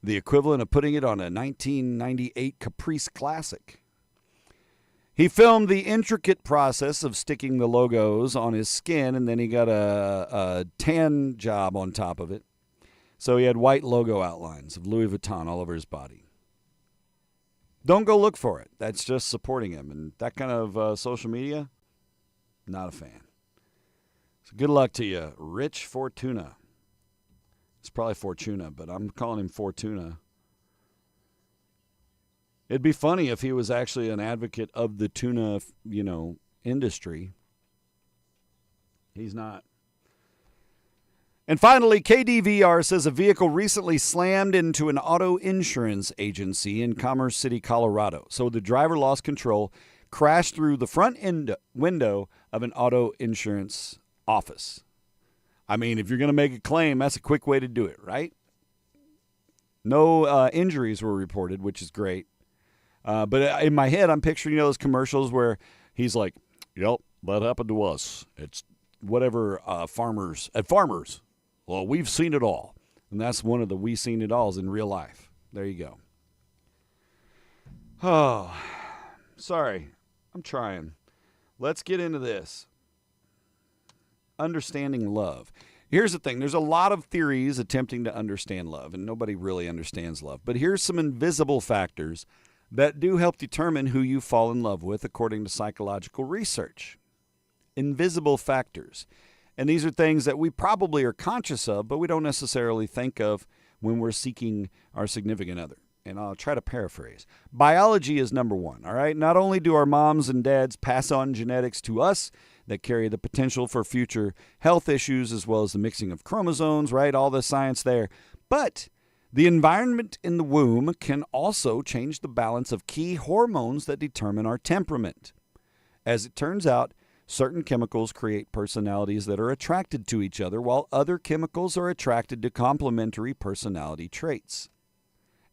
the equivalent of putting it on a 1998 Caprice Classic. He filmed the intricate process of sticking the logos on his skin, and then he got a tan job on top of it. So he had white logo outlines of Louis Vuitton all over his body. Don't go look for it. That's just supporting him. And that kind of social media, not a fan. So good luck to you, Rich Fortuna. It's probably Fortuna, but I'm calling him Fortuna. It'd be funny if he was actually an advocate of the tuna, industry. He's not. And finally, KDVR says a vehicle recently slammed into an auto insurance agency in Commerce City, Colorado. So the driver lost control, crashed through the front end window of an auto insurance office. I mean, if you're going to make a claim, that's a quick way to do it, right? No injuries were reported, which is great. But in my head, I'm picturing those commercials where he's like, "Yep, that happened to us. It's whatever farmers at Farmers. Well, we've seen it all." And that's one of the "we seen it alls" in real life. There you go. Oh, sorry. I'm trying. Let's get into this. Understanding love. Here's the thing. There's a lot of theories attempting to understand love, and nobody really understands love. But here's some invisible factors that do help determine who you fall in love with according to psychological research. Invisible factors. And these are things that we probably are conscious of, but we don't necessarily think of when we're seeking our significant other. And I'll try to paraphrase. Biology is number one, all right? Not only do our moms and dads pass on genetics to us that carry the potential for future health issues as well as the mixing of chromosomes, right? All the science there. But the environment in the womb can also change the balance of key hormones that determine our temperament. As it turns out, certain chemicals create personalities that are attracted to each other, while other chemicals are attracted to complementary personality traits.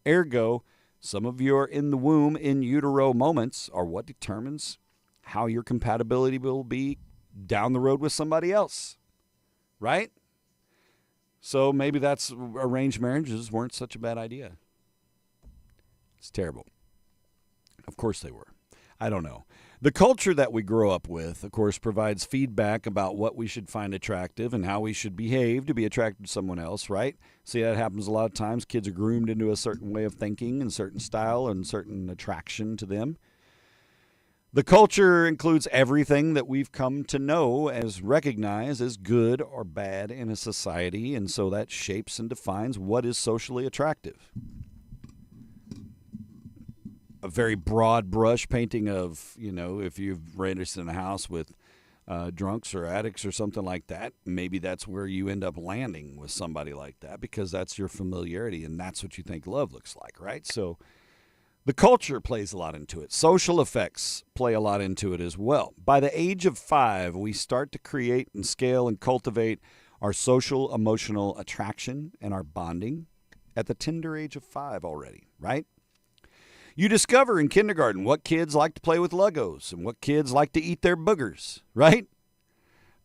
Ergo, some of your in the womb, in utero moments are what determines how your compatibility will be down the road with somebody else, right? So maybe that's arranged marriages weren't such a bad idea. It's terrible. Of course they were. I don't know. The culture that we grow up with, of course, provides feedback about what we should find attractive and how we should behave to be attracted to someone else, right? See, that happens a lot of times. Kids are groomed into a certain way of thinking and certain style and certain attraction to them. The culture includes everything that we've come to know as recognized as good or bad in a society, and so that shapes and defines what is socially attractive. A very broad brush painting of, if you've rented in a house with drunks or addicts or something like that, maybe that's where you end up landing with somebody like that because that's your familiarity and that's what you think love looks like, right? So the culture plays a lot into it. Social effects play a lot into it as well. By the age of 5, we start to create and scale and cultivate our social emotional attraction and our bonding at the tender age of 5 already, right? You discover in kindergarten what kids like to play with Legos and what kids like to eat their boogers, right?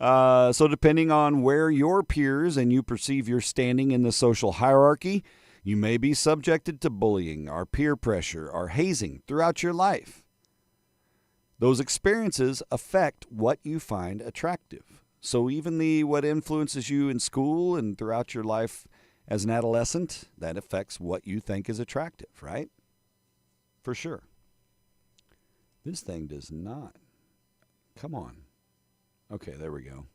So depending on where your peers and you perceive your standing in the social hierarchy, you may be subjected to bullying or peer pressure or hazing throughout your life. Those experiences affect what you find attractive. So even what influences you in school and throughout your life as an adolescent, that affects what you think is attractive, right? For sure. This thing does not. Come on. Okay, there we go.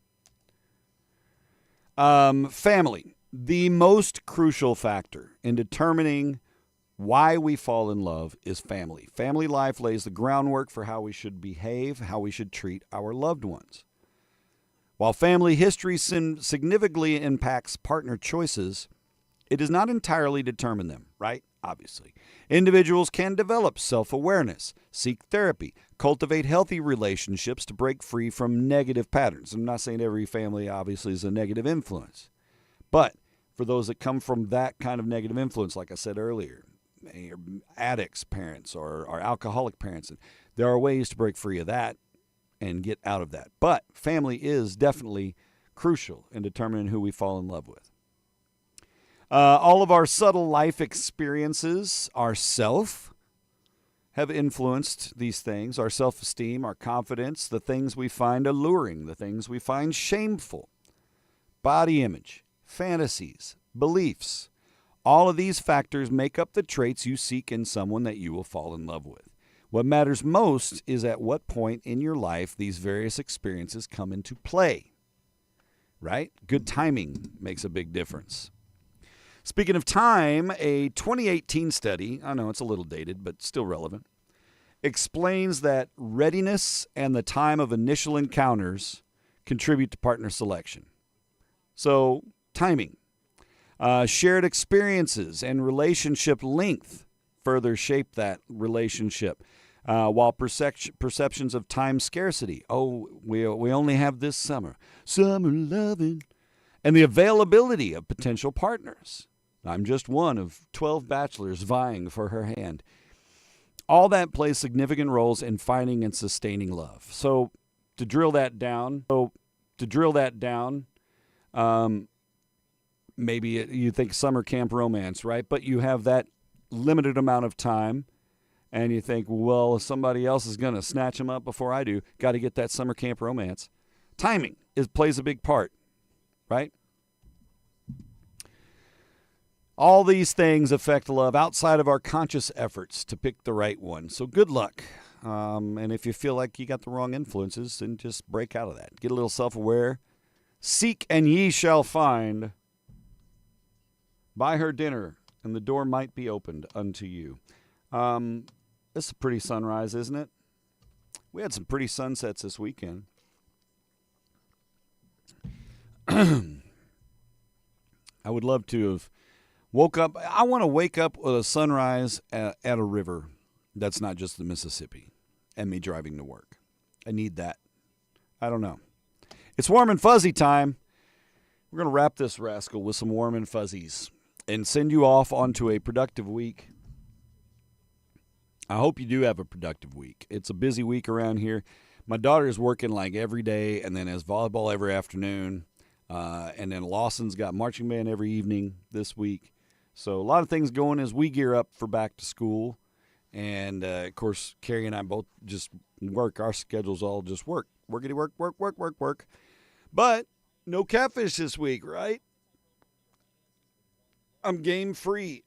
Family. The most crucial factor in determining why we fall in love is family. Family life lays the groundwork for how we should behave, how we should treat our loved ones. While family history significantly impacts partner choices, it does not entirely determine them, right? Obviously. Individuals can develop self-awareness, seek therapy, cultivate healthy relationships to break free from negative patterns. I'm not saying every family obviously is a negative influence, but for those that come from that kind of negative influence, like I said earlier, addicts parents or alcoholic parents, there are ways to break free of that and get out of that. But family is definitely crucial in determining who we fall in love with. All of our subtle life experiences, our self, have influenced these things, our self-esteem, our confidence, the things we find alluring, the things we find shameful, body image, fantasies, beliefs. All of these factors make up the traits you seek in someone that you will fall in love with. What matters most is at what point in your life these various experiences come into play, right? Good timing makes a big difference. Speaking of time, a 2018 study, I know it's a little dated, but still relevant, explains that readiness and the time of initial encounters contribute to partner selection. So, timing. Shared experiences and relationship length further shape that relationship. While perceptions of time scarcity, we only have this summer loving, and the availability of potential partners. I'm just one of 12 bachelors vying for her hand. All that plays significant roles in finding and sustaining love. So to drill that down, maybe you think summer camp romance, right? But you have that limited amount of time, and you think, well, if somebody else is going to snatch them up before I do, got to get that summer camp romance. Timing plays a big part, right? All these things affect love outside of our conscious efforts to pick the right one. So good luck. And if you feel like you got the wrong influences, then just break out of that. Get a little self-aware. Seek and ye shall find. Buy her dinner, and the door might be opened unto you. This is a pretty sunrise, isn't it? We had some pretty sunsets this weekend. I would love to have woke up. I want to wake up with a sunrise at a river that's not just the Mississippi and me driving to work. I need that. I don't know. It's warm and fuzzy time. We're going to wrap this rascal with some warm and fuzzies and send you off onto a productive week. I hope you do have a productive week. It's a busy week around here. My daughter is working like every day and then has volleyball every afternoon. And then Lawson's got marching band every evening this week. So a lot of things going as we gear up for back to school. And, of course, Carrie and I both just work. Our schedules all just work. Workity work. But no catfish this week, right? I'm game free.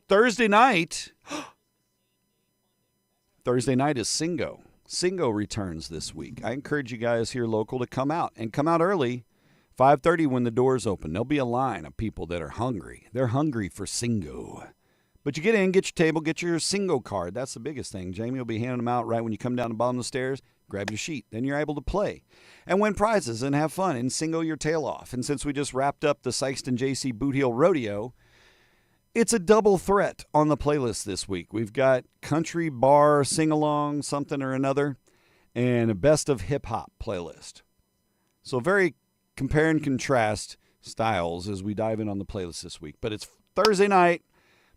Thursday night is Singo. Singo returns this week. I encourage you guys here local to come out and come out early. 5:30 when the doors open. There'll be a line of people that are hungry. They're hungry for Singo. But you get in, get your table, get your Singo card. That's the biggest thing. Jamie will be handing them out right when you come down the bottom of the stairs. Grab your sheet. Then you're able to play and win prizes and have fun and Singo your tail off. And since we just wrapped up the Sykeston JC Boot Heel Rodeo, it's a double threat on the playlist this week. We've got country bar sing-along, something or another, and a best of hip-hop playlist. So very compare and contrast styles as we dive in on the playlist this week. But it's Thursday night,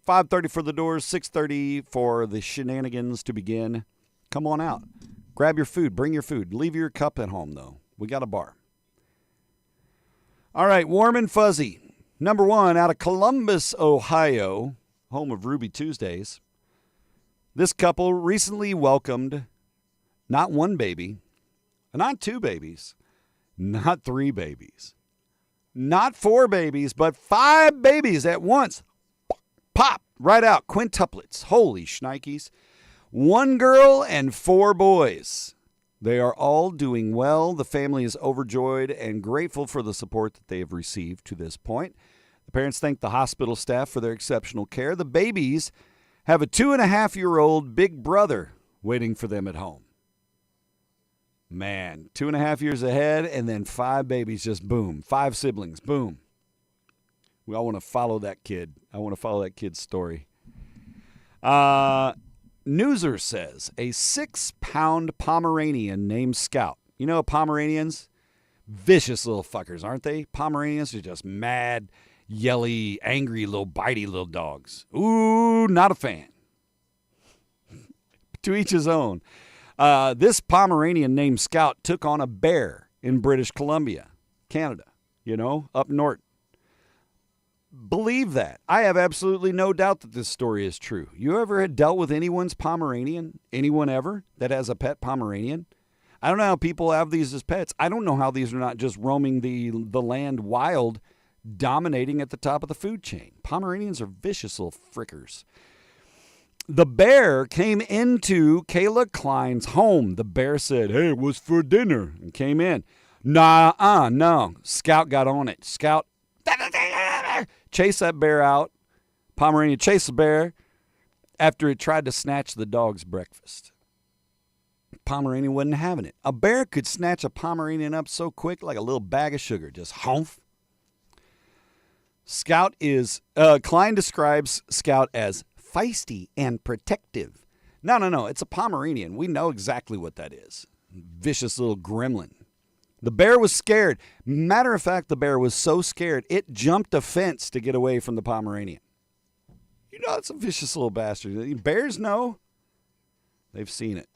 5:30 for the doors, 6:30 for the shenanigans to begin. Come on out. Grab your food. Bring your food. Leave your cup at home, though. We got a bar. All right, warm and fuzzy. Number one, out of Columbus, Ohio, home of Ruby Tuesdays. This couple recently welcomed not one baby, not two babies, not three babies, not four babies, but 5 babies at once. Pop, right out, quintuplets. Holy shnikes. 1 girl and 4 boys. They are all doing well. The family is overjoyed and grateful for the support that they have received to this point. The parents thank the hospital staff for their exceptional care. The babies have a 2.5-year-old big brother waiting for them at home. Man, 2.5 years ahead, and then 5 babies, just boom. 5 siblings, boom. We all want to follow that kid. I want to follow that kid's story. Newser says a 6-pound Pomeranian named Scout. You know Pomeranians? Vicious little fuckers, aren't they? Pomeranians are just mad, yelly, angry, little bitey little dogs. Ooh, not a fan. To each his own. This Pomeranian named Scout took on a bear in British Columbia, Canada, up north. Believe that. I have absolutely no doubt that this story is true. You ever had dealt with anyone's Pomeranian? Anyone ever that has a pet Pomeranian? I don't know how people have these as pets. I don't know how these are not just roaming the land wild, dominating at the top of the food chain. Pomeranians are vicious little frickers. The bear came into Kayla Klein's home. The bear said, "Hey, what's for dinner?" and came in. No. Scout got on it. Scout chased that bear out. Pomeranian chased the bear after it tried to snatch the dog's breakfast. Pomeranian wasn't having it. A bear could snatch a Pomeranian up so quick like a little bag of sugar. Just humph. Klein describes Scout as feisty and protective. No. It's a Pomeranian. We know exactly what that is. Vicious little gremlin. The bear was scared. Matter of fact, the bear was so scared, it jumped a fence to get away from the Pomeranian. It's a vicious little bastard. Bears know. They've seen it.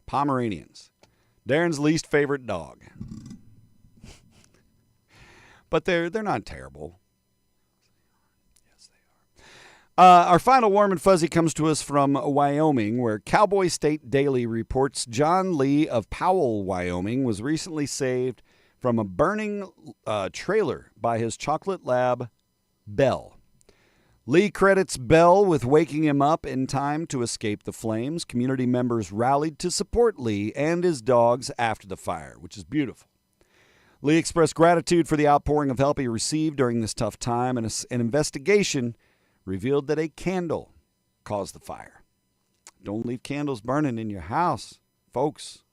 Pomeranians. Darren's least favorite dog. But they're not terrible. Yes, they are. Our final warm and fuzzy comes to us from Wyoming, where Cowboy State Daily reports John Lee of Powell, Wyoming, was recently saved from a burning trailer by his chocolate lab, Belle. Lee credits Belle with waking him up in time to escape the flames. Community members rallied to support Lee and his dogs after the fire, which is beautiful. Lee expressed gratitude for the outpouring of help he received during this tough time, and an investigation revealed that a candle caused the fire. Don't leave candles burning in your house, folks.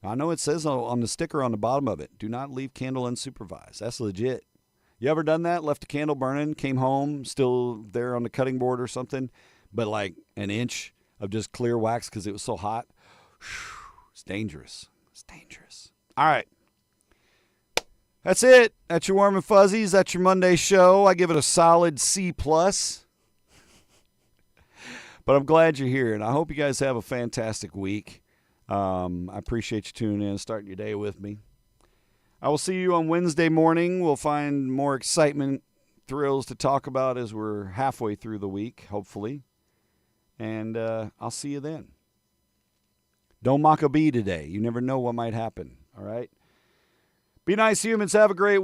I know it says on the sticker on the bottom of it, do not leave candle unsupervised. That's legit. You ever done that? Left a candle burning, came home, still there on the cutting board or something, but like an inch of just clear wax because it was so hot? It's dangerous. It's dangerous. All right. That's it. That's your Warm and Fuzzies. That's your Monday show. I give it a solid C+. But I'm glad you're here, and I hope you guys have a fantastic week. I appreciate you tuning in, starting your day with me. I will see you on Wednesday morning. We'll find more excitement, thrills to talk about as we're halfway through the week, hopefully. And I'll see you then. Don't mock a bee today. You never know what might happen, all right? Be nice humans. Have a great week.